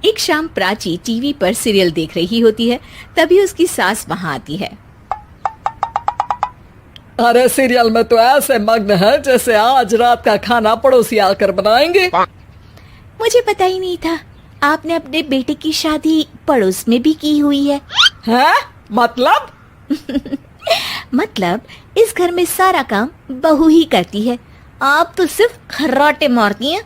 एक शाम प्राची टीवी पर सीरियल देख रही होती है। तभी उसकी सास वहां आती है। अरे सीरियल में तो ऐसे मग्न है जैसे आज रात का खाना पड़ोसी आकर बनाएंगे। मुझे पता ही नहीं था आपने अपने बेटे की शादी पड़ोस में भी की हुई है। हैं? मतलब? मतलब इस घर में सारा काम बहू ही करती है, आप तो सिर्फ खर्राटे मारती हैं।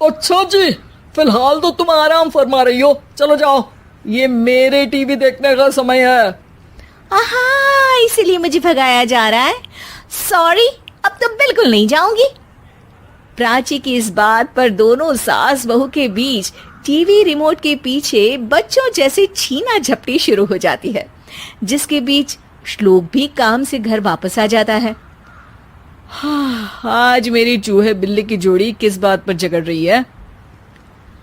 अच्छा जी, फिलहाल तो तुम आराम फरमा रही हो, चलो जाओ, ये मेरे टीवी देखने का समय है। आहा, इसीलिए मुझे भगाया जा रहा है। सॉरी, अब तो बिल्कुल नहीं जाऊंगी। प्राची की इस बात पर दोनों सास बहू के बीच टीवी रिमोट के पीछे बच्चों जैसे छीना झपटी शुरू हो जाती है, जिसके बीच श्लोक भी काम से घर वापस आ जाता है। आज मेरी चूहे बिल्ली की जोड़ी किस बात पर झगड़ रही है?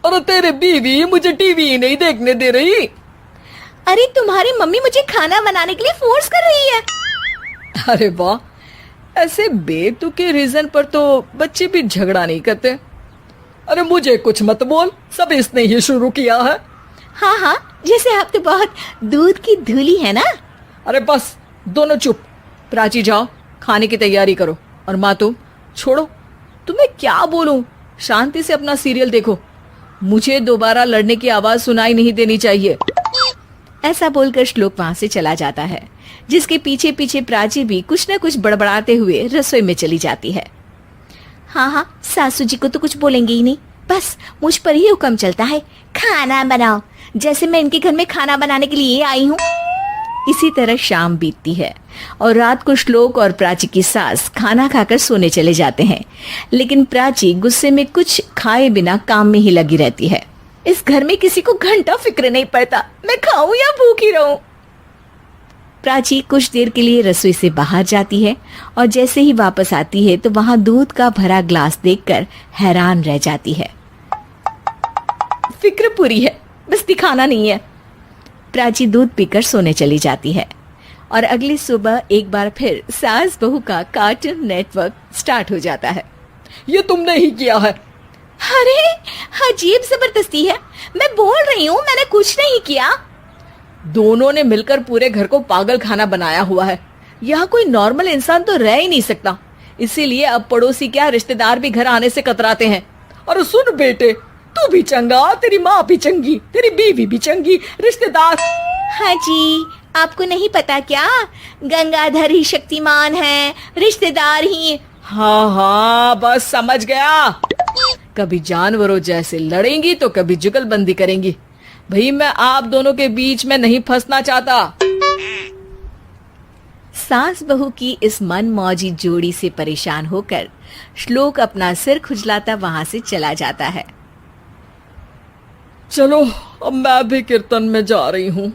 अरे तेरे बीवी मुझे टीवी नहीं देखने दे रही। अरे तुम्हारी मम्मी मुझे खाना बनाने के लिए फोर्स कर रही है। अरे वाह, ऐसे बेतुके रीजन पर तो बच्चे भी झगड़ा नहीं करते। अरे मुझे कुछ मत बोल, सब इसने ही शुरू किया है। हाँ हाँ, जैसे आप तो बहुत दूध की धूली है ना। अरे बस, दोनों चुप। प्राची जाओ, खाने की तैयारी करो। और माँ तुम छोड़ो, तुम्हें क्या बोलूं, शांति से अपना सीरियल देखो, मुझे दोबारा लड़ने की आवाज सुनाई नहीं देनी चाहिए। ऐसा बोलकर श्लोक वहां से चला जाता है, जिसके पीछे पीछे प्राची भी कुछ न कुछ बड़बड़ाते हुए रसोई में चली जाती है। हाँ हाँ, सासू जी को तो कुछ बोलेंगे ही नहीं, बस मुझ पर ही हुक्म चलता है, खाना बनाओ, जैसे मैं इनके घर में खाना बनाने के लिए आई हूँ। इसी तरह शाम बीतती है और रात को श्लोक और प्राची की सास खाना खाकर सोने चले जाते हैं, लेकिन प्राची गुस्से में कुछ खाए बिना काम में ही लगी रहती है। इस घर में किसी को घंटा फिक्र नहीं पड़ता, मैं खाऊं या भूखी रहूं। प्राची कुछ देर के लिए रसोई से बाहर जाती है और जैसे ही वापस आती है तो वहां दूध का भरा ग्लास देखकर हैरान रह जाती है। फिक्र पूरी है, बस दिखाना नहीं है। प्राची दूध पीकर सोने चली जाती है और अगली सुबह एक बार फिर सास बहू का कार्टून नेटवर्क स्टार्ट हो जाता है। ये तुमने ही किया है। अरे अजीब जबरदस्ती है, मैं बोल रही हूँ मैंने कुछ नहीं किया। दोनों ने मिलकर पूरे घर को पागल खाना बनाया हुआ है। यहाँ कोई नॉर्मल इंसान तो रह ही नहीं सकता, इसीलिए अब पड़ोसी क्या रिश्तेदार भी घर आने से कतराते हैं। और सुन बेटे, तू भी चंगा, तेरी माँ भी चंगी, तेरी बीवी भी चंगी, रिश्तेदार। हाँ जी, आपको नहीं पता क्या, गंगाधर ही शक्तिमान है, रिश्तेदार ही। हाँ हाँ, बस समझ गया। कभी जानवरों जैसे लड़ेंगी तो कभी जुगलबंदी करेंगी। भाई मैं आप दोनों के बीच में नहीं फंसना चाहता। सास बहू की इस मनमौजी जोड़ी से परेशान होकर श्लोक अपना सिर खुजलाता वहां से चला जाता है। चलो अब मैं भी कीर्तन में जा रही हूँ।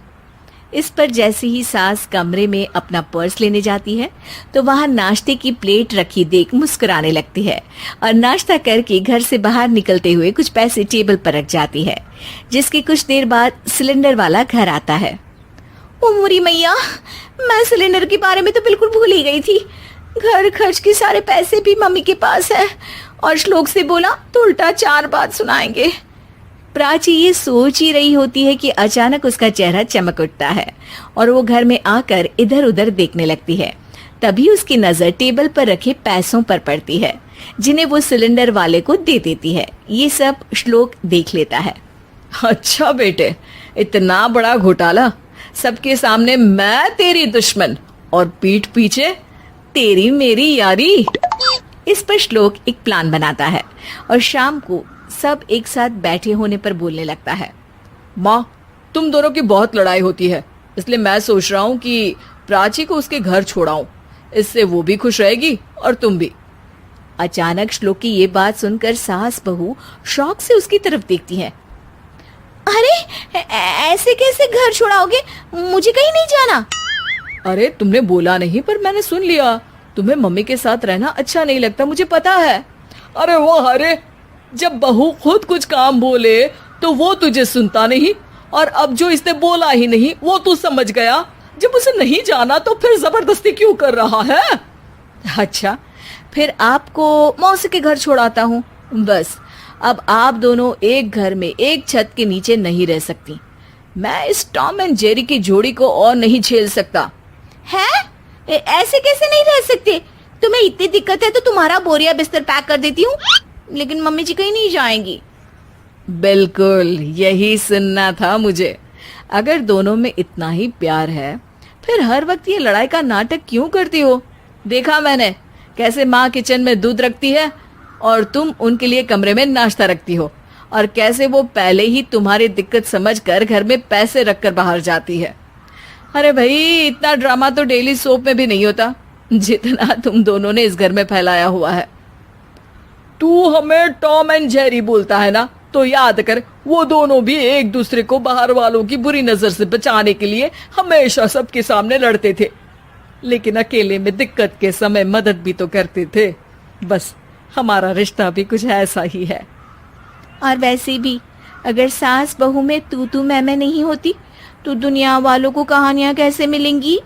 इस पर जैसे ही सास कमरे में अपना पर्स लेने जाती है तो वहां नाश्ते की प्लेट रखी देख मुस्कुराने लगती है और नाश्ता करके घर से बाहर निकलते हुए कुछ पैसे टेबल पर रख जाती है, जिसके कुछ देर बाद सिलेंडर वाला घर आता है। ओ मोरी मैया, मैं सिलेंडर के बारे में तो बिल्कुल भूल ही गई थी। घर खर्च के सारे पैसे भी मम्मी के पास है और श्लोक से बोला तो उल्टा 4 बात सुनाएंगे। प्राची ये सोच ही रही होती है कि अचानक उसका चेहरा चमक उठता है और वो घर में आकर इधर उधर देखने लगती है। तभी उसकी नजर टेबल पर रखे पैसों पर पड़ती है, जिन्हें वो सिलेंडर वाले को दे देती है। ये सब श्लोक देख लेता है। अच्छा बेटे, इतना बड़ा घोटाला, सबके सामने मैं तेरी दुश्मन और पीठ पीछे तेरी मेरी यारी। इस पर श्लोक एक प्लान बनाता है और शाम को सब एक साथ बैठे होने पर बोलने लगता है। माँ, तुम दोनों की बहुत लड़ाई होती है, इसलिए मैं सोच रहा हूँ कि प्राची को उसके घर छोड़ाऊं, इससे वो भी खुश रहेगी और तुम भी। अचानक श्लोक की ये बात सुनकर सास बहू शौक से उसकी तरफ देखती हैं। अरे ऐसे कैसे घर छोड़ाओगे, मुझे कहीं नहीं जाना। अरे तुमने बोला नहीं पर मैंने सुन लिया, तुम्हें मम्मी के साथ रहना अच्छा नहीं लगता, मुझे पता है। अरे वो अरे, जब बहू खुद कुछ काम बोले तो वो तुझे सुनता नहीं, और अब जो इसने बोला ही नहीं वो तू समझ गया। जब उसे नहीं जाना तो फिर जबरदस्ती क्यों कर रहा है? अच्छा, फिर आपको मौसी के घर छोड़ाता हूँ, बस अब आप दोनों एक घर में एक छत के नीचे नहीं रह सकती। मैं इस टॉम एंड जेरी की जोड़ी को और नहीं झेल सकता। है? ऐसे कैसे नहीं रह सकते? तुम्हें इतनी दिक्कत है तो तुम्हारा बोरिया बिस्तर पैक कर देती हूँ, लेकिन मम्मी जी कहीं नहीं जाएंगी। बिल्कुल यही सुनना था मुझे। अगर दोनों में इतना ही प्यार है फिर हर वक्त ये लड़ाई का नाटक क्यों करती हो? देखा मैंने कैसे माँ किचन में दूध रखती है और तुम उनके लिए कमरे में नाश्ता रखती हो, और कैसे वो पहले ही तुम्हारी दिक्कत समझकर घर में पैसे रखकर बाहर जाती है। अरे भाई, इतना ड्रामा तो डेली सोप में भी नहीं होता जितना तुम दोनों ने इस घर में फैलाया हुआ है। तू हमें टॉम एंड जेरी बोलता है ना, तो याद कर वो दोनों भी एक दूसरे को बाहर वालों की बुरी नजर से बचाने के लिए हमेशा सबके सामने लड़ते थे, लेकिन अकेले में दिक्कत के समय मदद भी तो करते थे। बस हमारा रिश्ता भी कुछ ऐसा ही है। और वैसे भी अगर सास बहू में तू मैं नहीं होती तो दुनिया वालों को कहानियां कैसे मिलेंगी?